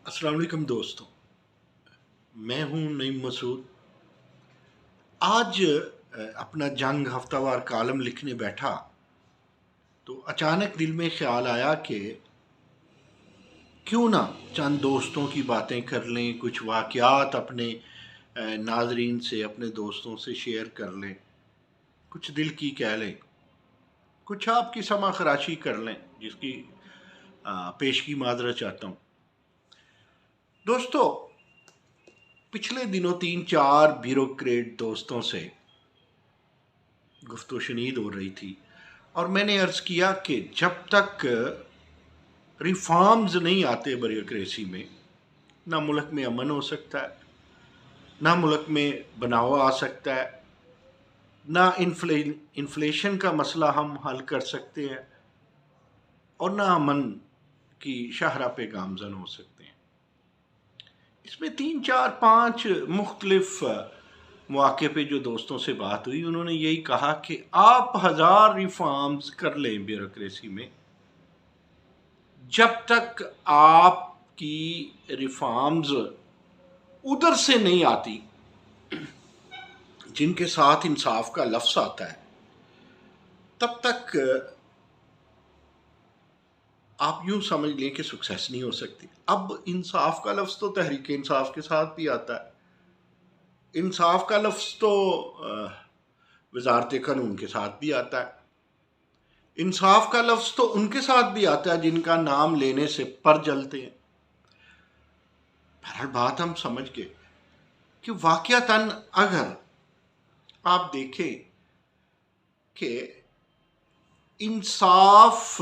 अस्सलाम वालेकुम दोस्तों। मैं हूं नईम मसूद। आज अपना जंग हफ्तावार कॉलम लिखने बैठा तो अचानक दिल में ख्याल आया कि क्यों ना चंद दोस्तों की बातें कर लें, कुछ वाक़यात अपने नाज़रीन से, अपने दोस्तों से शेयर कर लें, कुछ दिल की कह लें, कुछ आपकी समा खराशी कर लें, जिसकी पेशगी माज़रत चाहता हूँ। दोस्तों, पिछले दिनों 3-4 ब्यूरोक्रेट दोस्तों से गुफ्तगू शनीद हो रही थी और मैंने अर्ज़ किया कि जब तक रिफॉर्म्स नहीं आते ब्यूरोक्रेसी में, ना मुल्क में अमन हो सकता है, ना मुल्क में बनाव आ सकता है, ना इन्फ्लेशन का मसला हम हल कर सकते हैं और ना अमन की शाहरा पे गामजन हो सकते हैं। इसमें 3-4-5 मुख्तलिफ मौके पे जो दोस्तों से बात हुई, उन्होंने यही कहा कि आप 1000 रिफॉर्म्स कर लें ब्यूरोक्रेसी में, जब तक आपकी रिफॉर्म्स उधर से नहीं आती जिनके साथ इंसाफ का लफ्ज़ आता है, तब तक आप यूं समझ लें कि सक्सेस नहीं हो सकती। अब इंसाफ का लफ्ज़ तो तहरीक इंसाफ के साथ भी आता है, इंसाफ का लफ्ज़ तो वजारत कानून के साथ भी आता है, इंसाफ का लफ्ज़ तो उनके साथ भी आता है जिनका नाम लेने से पर जलते हैं। बहरहाल बात हम समझ गए कि वाक़यातन अगर आप देखें कि इंसाफ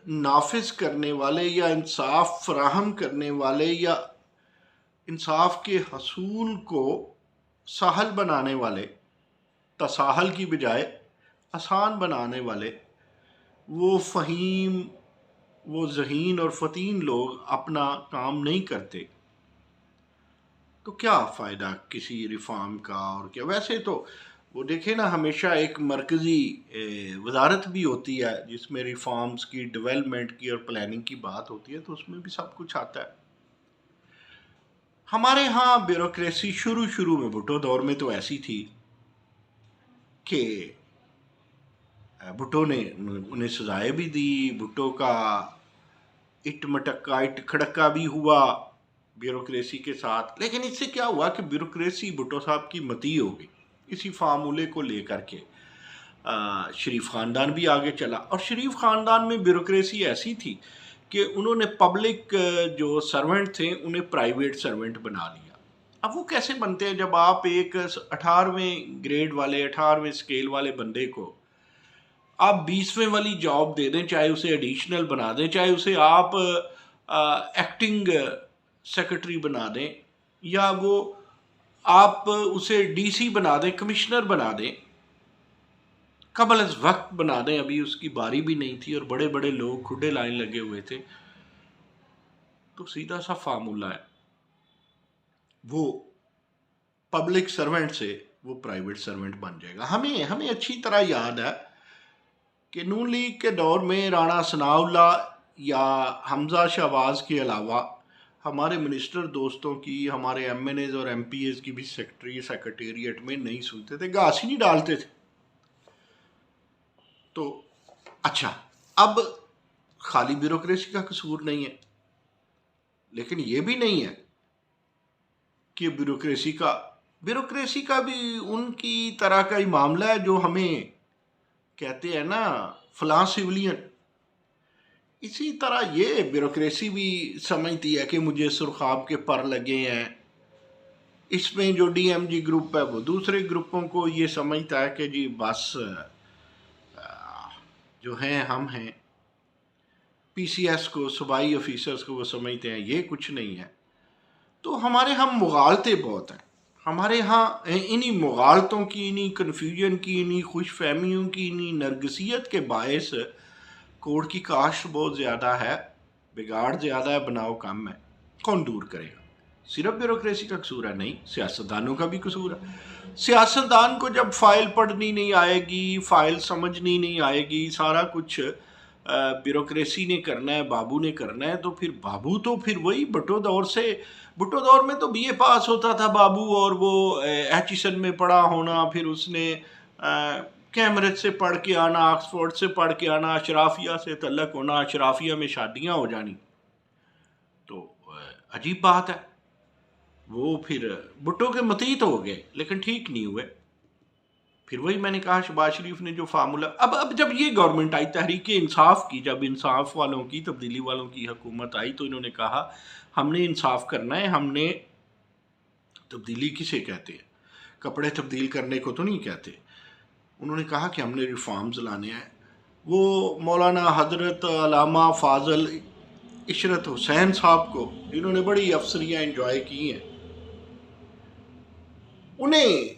नाफिज करने वाले या इंसाफ फराहम करने वाले या इंसाफ के हसूल को सहल बनाने वाले, तसाहल की बजाय आसान बनाने वाले वो फ़हीम, वो ज़हीन और फ़तीन लोग अपना काम नहीं करते, तो क्या फ़ायदा किसी रिफॉर्म का? और क्या, वैसे तो वो देखें ना, हमेशा एक मरकज़ी वजारत भी होती है जिसमें रिफॉर्म्स की, डेवलपमेंट की और प्लानिंग की बात होती है, तो उसमें भी सब कुछ आता है। हमारे यहाँ ब्यूरोक्रेसी शुरू में, भुट्टो दौर में तो ऐसी थी कि भुट्टो ने उन्हें सजाएं भी दी, भुट्टो का इट मटक्का इट खड़क्का भी हुआ ब्यूरोक्रेसी के साथ। लेकिन इससे क्या हुआ कि ब्यूरोक्रेसी भुट्टो साहब की मती हो गई। इसी फार्मूले को लेकर के शरीफ ख़ानदान भी आगे चला, और शरीफ ख़ानदान में ब्यूरोक्रेसी ऐसी थी कि उन्होंने पब्लिक जो सर्वेंट थे उन्हें प्राइवेट सर्वेंट बना लिया। अब वो कैसे बनते हैं? जब आप एक 18वें ग्रेड वाले, 18वें स्केल वाले बंदे को आप 20वें वाली जॉब दे दें, चाहे उसे एडिशनल बना दें, चाहे उसे आप एक्टिंग सेक्रेटरी बना दें, या वो आप उसे डीसी बना दें, कमिश्नर बना दें, कबल अज़ वक्त बना दें, अभी उसकी बारी भी नहीं थी और बड़े बड़े लोग खुडे लाइन लगे हुए थे, तो सीधा सा फार्मूला है, वो पब्लिक सर्वेंट से वो प्राइवेट सर्वेंट बन जाएगा। हमें अच्छी तरह याद है कि नून लीग के दौर में राणा सनाउल्लाह या हमजा शहबाज के अलावा हमारे मिनिस्टर दोस्तों की, हमारे एमएनएज और एमपीएज की भी सेक्रेटेरिएट में नहीं सुनते थे, घास ही नहीं डालते थे। तो अच्छा, अब खाली ब्यूरोक्रेसी का कसूर नहीं है, लेकिन ये भी नहीं है कि ब्यूरोक्रेसी का भी उनकी तरह का ही मामला है जो हमें कहते हैं ना, फलां सिविलियन। इसी तरह ये ब्यूरोक्रेसी भी समझती है कि मुझे सुरखाब के पर लगे हैं। इसमें जो डीएमजी ग्रुप है वो दूसरे ग्रुपों को ये समझता है कि जी बस जो हैं हम हैं। पीसीएस को, सूबाई ऑफिसर्स को वो समझते हैं ये कुछ नहीं है। तो हमारे यहाँ मुगालते बहुत हैं। हमारे यहाँ इन्हीं मुगालतों की, इन्हीं कन्फ्यूजन की, इन्हीं खुश फहमियों की, इन्हीं नरगसियत के बायस कोड की काश्त बहुत ज़्यादा है, बिगाड़ ज़्यादा है, बनाव कम है। कौन दूर करेगा? सिर्फ ब्यूरोक्रेसी का कसूर है? नहीं, सियासतदानों का भी कसूर है। सियासतदान को जब फाइल पढ़नी नहीं आएगी, फाइल समझनी नहीं आएगी, सारा कुछ ब्यूरोक्रेसी ने करना है, बाबू ने करना है, तो फिर बाबू तो फिर वही भुट्टो दौर में तो बीए पास होता था बाबू, और वो एचिसन में पढ़ा होना, फिर उसने कैम्ब्रिज से पढ़ के आना, ऑक्सफोर्ड से पढ़ के आना, अशराफिया से तल्लक होना, अशराफिया में शादियां हो जानी। तो अजीब बात है, वो फिर भुट्टो के मतीत हो गए लेकिन ठीक नहीं हुए। फिर वही मैंने कहा, शहबाज शरीफ ने जो फार्मूला, अब जब ये गवर्नमेंट आई तहरीक इंसाफ की, जब इंसाफ वालों की, तब्दीली वालों की हुकूमत आई, तो इन्होंने कहा हमने इंसाफ करना है, हमने तब्दीली किसे कहते हैं, कपड़े तब्दील करने को तो नहीं कहते। उन्होंने कहा कि हमने रिफॉर्म्स लाने हैं। वो मौलाना हजरत अल्लामा फाजल इशरत हुसैन साहब को, जिन्होंने बड़ी अफसरियाँ इंजॉय की हैं, उन्हें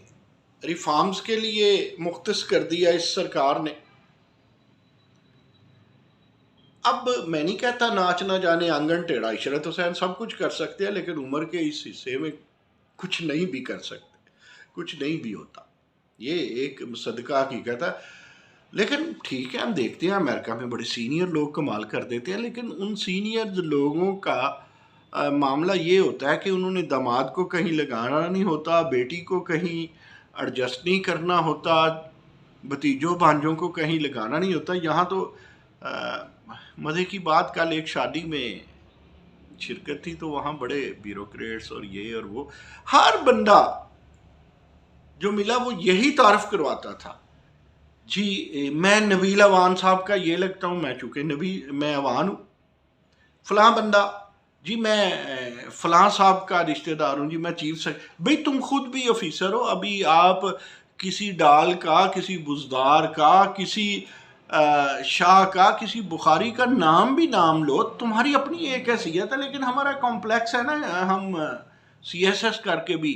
रिफॉर्म्स के लिए मुख्तस कर दिया इस सरकार ने। अब मैं नहीं कहता नाच ना जाने आंगन टेढ़ा, इशरत हुसैन सब कुछ कर सकते हैं, लेकिन उम्र के इस हिस्से में कुछ नहीं भी कर सकते, कुछ नहीं भी होता, ये एक सदका हकीकत है। लेकिन ठीक है, हम देखते हैं अमेरिका में बड़े सीनियर लोग कमाल कर देते हैं, लेकिन उन सीनियर लोगों का मामला ये होता है कि उन्होंने दामाद को कहीं लगाना नहीं होता, बेटी को कहीं एडजस्ट नहीं करना होता, भतीजों भांजों को कहीं लगाना नहीं होता। यहाँ तो मज़े की बात, कल एक शादी में शिरकत थी, तो वहाँ बड़े ब्यूरोक्रेट्स और ये और वो, हर बंदा जो मिला वो यही तारफ़ करवाता था, जी मैं नबील अवान साहब का ये लगता हूँ, मैं चूँकि मैं अवान हूँ, फ़लाँ बंदा जी मैं फ़लाँ साहब का रिश्तेदार हूँ, जी मैं चीफ सेक्रेटरी। भाई तुम खुद भी ऑफिसर हो, अभी आप किसी डाल का, किसी बुजदार का, किसी शाह का, किसी बुखारी का नाम भी नाम लो, तुम्हारी अपनी एक हैसियत है। लेकिन हमारा कॉम्प्लेक्स है ना, हम CSS करके भी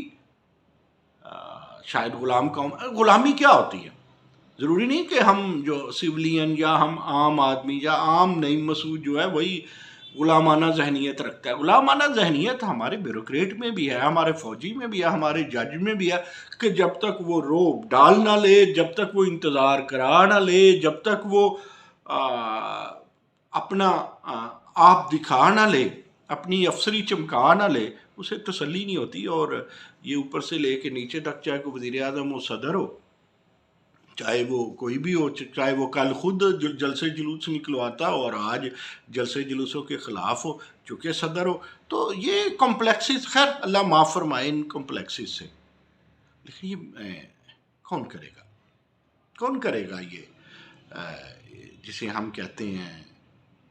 शायद गुलामी क्या होती है। ज़रूरी नहीं कि हम जो सिविलियन या हम आम आदमी या आम नईम मसूद जो है वही गुलामाना जहनीत रखता है। गुलामाना जहनीत हमारे ब्यूरोक्रेट में भी है, हमारे फौजी में भी है, हमारे जज में भी है, कि जब तक वो रोब डाल ना ले, जब तक वो इंतज़ार करा ना ले, जब तक वो अपना आप दिखा ना ले, अपनी अफसरी चमका ना ले, उसे तसल्ली नहीं होती। और ये ऊपर से ले के नीचे तक, चाहे कोई वज़ीर आज़म हो, सदर हो, चाहे वो कोई भी हो, चाहे वो कल खुद जलसे जुलूस निकलवाता और आज जलसे जुलूसों के ख़िलाफ़ हो, चूँकि सदर हो। तो ये कॉम्प्लेक्सेस, खैर अल्लाह माफ़ फरमाए इन कॉम्प्लेक्सेस से, लेकिन ये कौन करेगा ये जिसे हम कहते हैं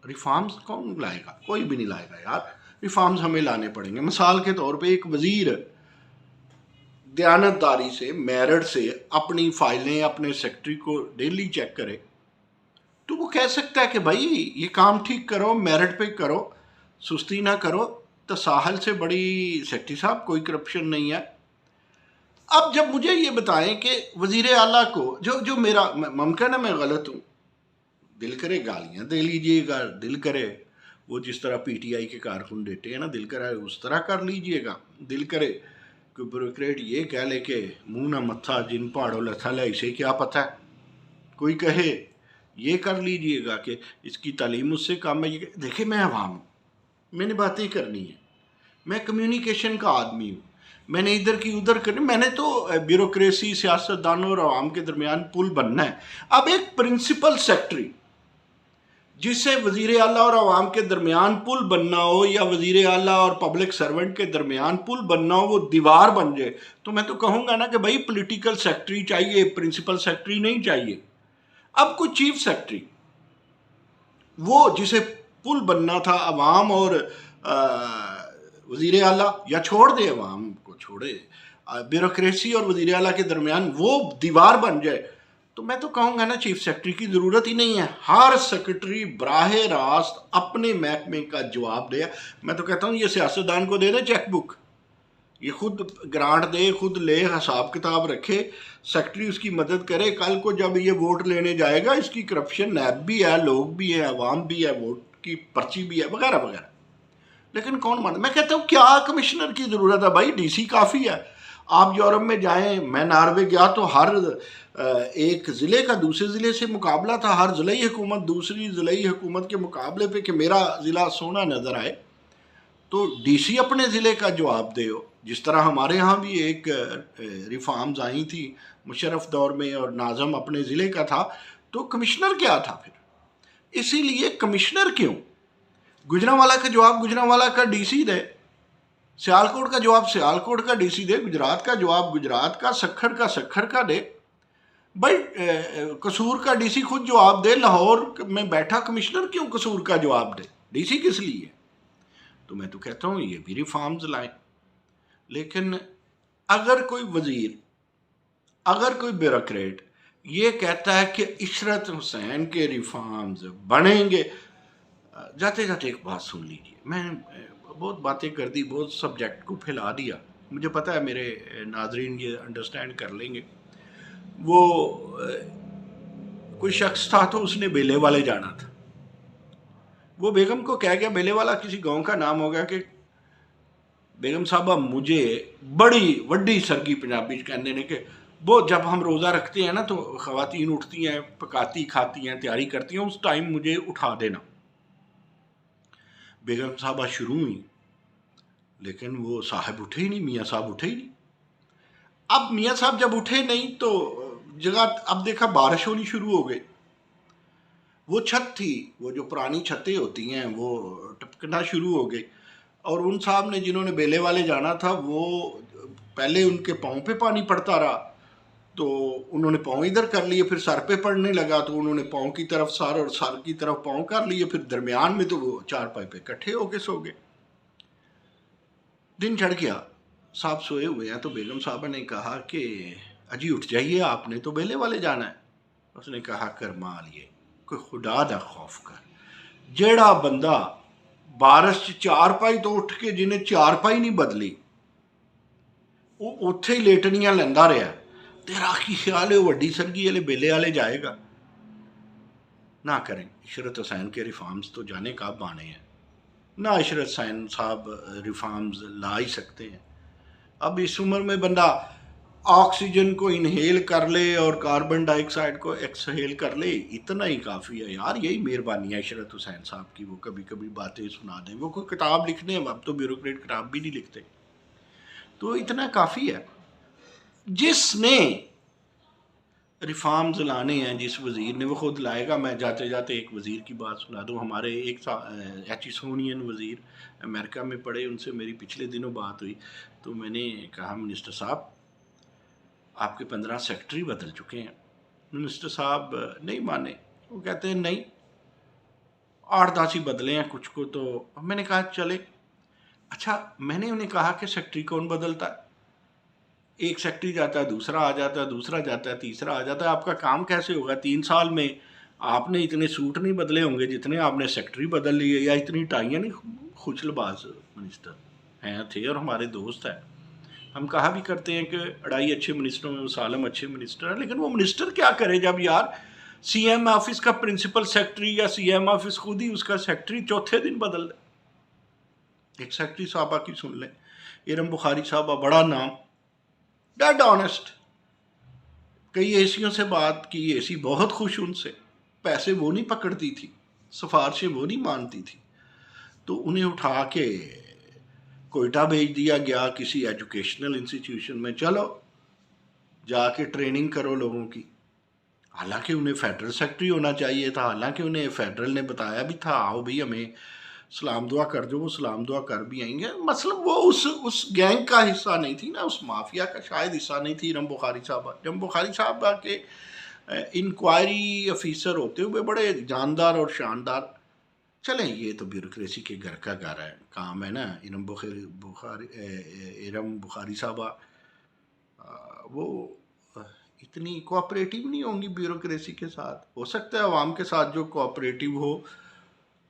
रिफॉर्म्स, कौन लाएगा? कोई भी नहीं लाएगा यार, रिफॉर्म्स हमें लाने पड़ेंगे। मिसाल के तौर पे एक वज़ीर दयानतदारी से, मेरिट से अपनी फाइलें अपने सेक्रेटरी को डेली चेक करे, तो वो कह सकता है कि भाई ये काम ठीक करो, मेरिट पे करो, सुस्ती ना करो। तसाहल से बड़ी सेक्रेटरी साहब कोई करप्शन नहीं है। अब जब मुझे ये बताएं कि वज़ीर आला को जो मेरा मुमकिन है मैं गलत हूँ, दिल करे गालियाँ दे लीजिएगा, दिल करे वो जिस तरह PTI के कारकुन देते हैं ना, दिल करे उस तरह कर लीजिएगा, दिल करे कि ब्यूरोक्रेट ये कह ले कि मुँह ना मत्था जिन पहाड़ों लथल है, इसे क्या पता है, कोई कहे ये कर लीजिएगा कि इसकी तालीम उससे कम है। ये देखिए, मैं अवाम हूँ, मैंने बातें करनी है, मैं कम्युनिकेशन का आदमी हूँ, मैंने इधर की उधर करनी, मैंने तो ब्यूरोक्रेसी, सियासतदानों और आवाम के दरमियान पुल बनना है। अब एक प्रिंसिपल सेक्रेटरी जिससे वज़ीर आला और आवाम के दरमियान पुल बनना हो, या वज़ीर आला और पब्लिक सर्वेंट के दरमियान पुल बनना हो, वो दीवार बन जाए, तो मैं तो कहूँगा ना कि भाई पॉलिटिकल सेक्रेटरी चाहिए, प्रिंसिपल सेक्रेटरी नहीं चाहिए। अब कोई चीफ सेक्रेटरी, वो जिसे पुल बनना था अवाम और वज़ीर आला, या छोड़ दे अवाम को, छोड़े ब्यूरोक्रेसी और वज़ीर आला के दरमियान वो दीवार बन जाए, तो मैं तो कहूँगा ना चीफ सेक्रेटरी की ज़रूरत ही नहीं है। हर सेक्रेटरी बराह रास्त अपने महकमे का जवाब दे। मैं तो कहता हूँ ये सियासतदान को दे दे चेक बुक, ये खुद ग्रांट दे, खुद ले, हिसाब किताब रखे, सेक्रेटरी उसकी मदद करे। कल को जब ये वोट लेने जाएगा, इसकी करप्शन नैब भी है, लोग भी हैं, अवाम भी है, वोट की पर्ची भी है, वगैरह वगैरह। लेकिन कौन मान, मैं कहता हूँ क्या कमिश्नर की ज़रूरत है भाई, DC काफ़ी है। آپ یورپ میں جائیں، میں ناروے گیا تو ہر ایک ضلع کا دوسرے ضلع سے مقابلہ تھا، ہر ضلعی حکومت دوسری ضلعی حکومت کے مقابلے پہ کہ میرا ضلع سونا نظر آئے تو ڈی سی اپنے ضلع کا جواب دے ہو. جس طرح ہمارے ہاں بھی ایک ریفارمز آئی تھی مشرف دور میں اور ناظم اپنے ضلع کا تھا، تو کمشنر کیا تھا پھر؟ اسی لیے کمشنر کیوں؟ گجرانوالہ کا جواب گجرانوالہ کا ڈی سی دے، سیالکوٹ کا جواب سیالکوٹ کا ڈی سی دے، گجرات کا جواب گجرات کا، سکھڑ کا دے. بھائی قصور کا ڈی سی خود جواب دے، لاہور میں بیٹھا کمشنر کیوں قصور کا جواب دے؟ ڈی سی کس لیے؟ تو میں تو کہتا ہوں یہ بھی ریفارمز لائیں. لیکن اگر کوئی وزیر، اگر کوئی بیوروکریٹ یہ کہتا ہے کہ عشرت حسین کے ریفارمز بنیں گے، جاتے جاتے ایک بات سن لیجیے. میں بہت باتیں کر دی، بہت سبجیکٹ کو پھیلا دیا، مجھے پتہ ہے میرے ناظرین یہ انڈرسٹینڈ کر لیں گے. وہ کوئی شخص تھا تو اس نے بیلے والے جانا تھا، وہ بیگم کو کہہ گیا، بیلے والا کسی گاؤں کا نام ہو گیا، کہ بیگم صاحبہ مجھے بڑی وڈی سرگی پنجابی کہنے نے کہ وہ جب ہم روزہ رکھتے ہیں نا تو خواتین اٹھتی ہیں، پکاتی کھاتی ہیں، تیاری کرتی ہیں، اس ٹائم مجھے اٹھا دینا. بیگم صاحبہ شروع ہوئی، لیکن وہ صاحب اٹھے ہی نہیں، میاں صاحب اٹھے ہی نہیں. اب میاں صاحب جب اٹھے نہیں تو جگہ، اب دیکھا بارش ہونی شروع ہو گئی. وہ چھت تھی، وہ جو پرانی چھتیں ہوتی ہیں وہ ٹپکنا شروع ہو گئی، اور ان صاحب نے جنہوں نے بیلے والے جانا تھا وہ پہلے ان کے پاؤں پہ پانی پڑتا رہا تو انہوں نے پاؤں ادھر کر لیے، پھر سر پہ پڑنے لگا تو انہوں نے پاؤں کی طرف سر اور سر کی طرف پاؤں کر لیے، پھر درمیان میں تو وہ چارپائی پہ کٹھے ہو کے سو گئے. دن چڑھ گیا، صاحب سوئے ہوئے ہیں تو بیگم صاحبہ نے کہا کہ اجی اٹھ جائیے، آپ نے تو بیلے والے جانا ہے. اس نے کہا کرما لیے، کوئی خدا دا خوف کر، جیڑا بندہ بارش چارپائی تو اٹھ کے جنہیں چارپائی نہیں بدلی وہ اتھے ہی لیٹنیاں لیندا رہا، تیرا کی خیال ہے وڈی سرگی والے بیلے والے جائے گا؟ نہ کریں. عشرت حسین کے ریفارمز تو جانے کب آنے ہیں، نہ عشرت حسین صاحب ریفارمز لا ہی سکتے ہیں. اب اس عمر میں بندہ آکسیجن کو انہیل کر لے اور کاربن ڈائی آکسائڈ کو ایکسہیل کر لے، اتنا ہی کافی ہے یار. یہی مہربانی ہے عشرت حسین صاحب کی، وہ کبھی کبھی باتیں سنا دیں. وہ کوئی کتاب لکھنے ہیں، اب تو بیوروکریٹ کتاب بھی نہیں لکھتے، تو اتنا کافی ہے. جس نے ریفارمز لانے ہیں، جس وزیر نے، وہ خود لائے گا. میں جاتے جاتے ایک وزیر کی بات سنا دوں. ہمارے ایک ایچسونین وزیر امریکہ میں پڑھے، ان سے میری پچھلے دنوں بات ہوئی تو میں نے کہا منسٹر صاحب آپ کے 15 سیکٹری بدل چکے ہیں. منسٹر صاحب نہیں مانے، وہ کہتے ہیں نہیں 8-10 ہی بدلے ہیں، کچھ کو تو. میں نے کہا چلے. اچھا میں نے انہیں کہا کہ سیکٹری کون بدلتا ہے؟ ایک سیکٹری جاتا ہے، دوسرا آ جاتا ہے، دوسرا جاتا ہے، تیسرا آ جاتا ہے. آپ کا کام کیسے ہوگا؟ 3 سال میں آپ نے اتنے سوٹ نہیں بدلے ہوں گے جتنے آپ نے سیکٹری بدل لیے، یا اتنی ٹائیاں نہیں. خوش لباس منسٹر ہیں تھے اور ہمارے دوست ہیں، ہم کہا بھی کرتے ہیں کہ 2.5 اچھے منسٹروں میں مسالم اچھے منسٹر ہیں. لیکن وہ منسٹر کیا کرے جب یار سی ایم آفس کا پرنسپل سیکٹری یا سی ایم آفس خود ہی اس کا سیکٹری چوتھے دن بدل دے. ایک سیکٹری صاحبہ کی سن لیں، ارم بخاری صاحبہ، بڑا نام، ڈیڈ آنیسٹ، کئی ایسیوں سے بات کی، ایسی بہت خوش ان سے، پیسے وہ نہیں پکڑتی تھی، سفارشیں وہ نہیں مانتی تھی. تو انہیں اٹھا کے کوئٹہ بھیج دیا گیا کسی ایجوکیشنل انسٹیٹیوشن میں، چلو جا کے ٹریننگ کرو لوگوں کی. حالانکہ انہیں فیڈرل سیکٹری ہونا چاہیے تھا، حالانکہ انہیں فیڈرل نے بتایا بھی تھا آؤ بھی ہمیں سلام دعا کر دو، وہ سلام دعا کر بھی آئیں گے. مطلب وہ اس گینگ کا حصہ نہیں تھی نا، اس مافیا کا شاید حصہ نہیں تھی ارم بخاری صاحبہ. ارم بخاری صاحبہ کے انکوائری افیسر ہوتے ہوئے بڑے جاندار اور شاندار. چلیں یہ تو بیوروکریسی کے گھر کا گھر ہے، کام ہے نا. ارم بخاری صاحبہ وہ اتنی کوآپریٹیو نہیں ہوں گی بیوروکریسی کے ساتھ. ہو سکتا ہے عوام کے ساتھ جو کوآپریٹیو ہو،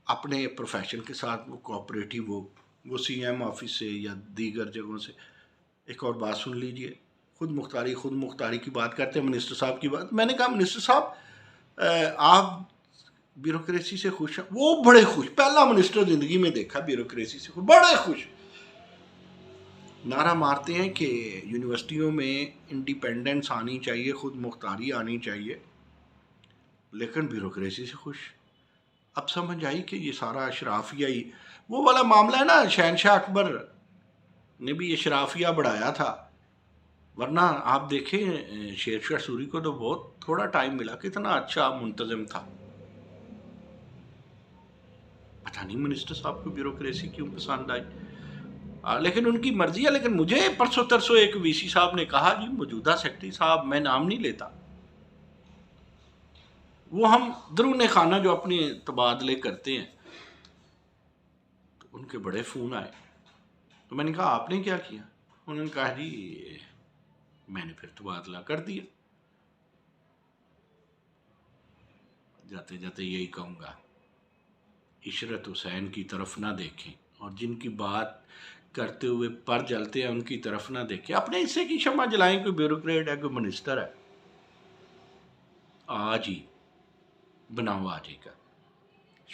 اپنے پروفیشن کے ساتھ وہ کوآپریٹیو ہو، وہ سی ایم آفس سے یا دیگر جگہوں سے. ایک اور بات سن لیجئے، خود مختاری کی بات کرتے ہیں، منسٹر صاحب کی بات. میں نے کہا منسٹر صاحب آپ بیوروکریسی سے خوش ہیں؟ وہ بڑے خوش، پہلا منسٹر زندگی میں دیکھا بیوروکریسی سے خوش، بڑے خوش. नारा मारते हैं कि यूनिवर्सिटियों में इंडिपेंडेंस आनी चाहिए, खुद मुख्तारी आनी चाहिए, लेकिन ब्यूरोक्रेसी से खुश। अब समझ आई कि ये सारा अशराफिया ही, वो वाला मामला है ना, शहनशाह अकबर ने भी अशराफिया बढ़ाया था, वरना आप देखें शेरशाह सूरी को तो बहुत थोड़ा टाइम मिला, कितना अच्छा मुंतजम था। पता नहीं मिनिस्टर साहब को ब्यूरोक्रेसी क्यों पसंद आई। लेकिन उनकी मर्जी है। लेकिन मुझे परसों तरसों एक वीसी साहब ने कहा, जी मौजूदा सेक्रेटरी साहब, मैं नाम नहीं लेता, वो हम दरून खाना जो अपने तबादले करते हैं, तो उनके बड़े फ़ोन आए। तो मैंने कहा आपने क्या किया? उन्होंने कहा जी मैंने फिर तबादला कर दिया। जाते जाते यही कहूँगा, इशरत हुसैन की तरफ ना देखें, और जिनकी बात करते हुए पर जलते हैं उनकी तरफ ना देखें। अपने हिस्से की शम्मा जलाएं। कोई ब्यूरोक्रेट है, कोई मिनिस्टर है, आज ही बनाओ आज ही का।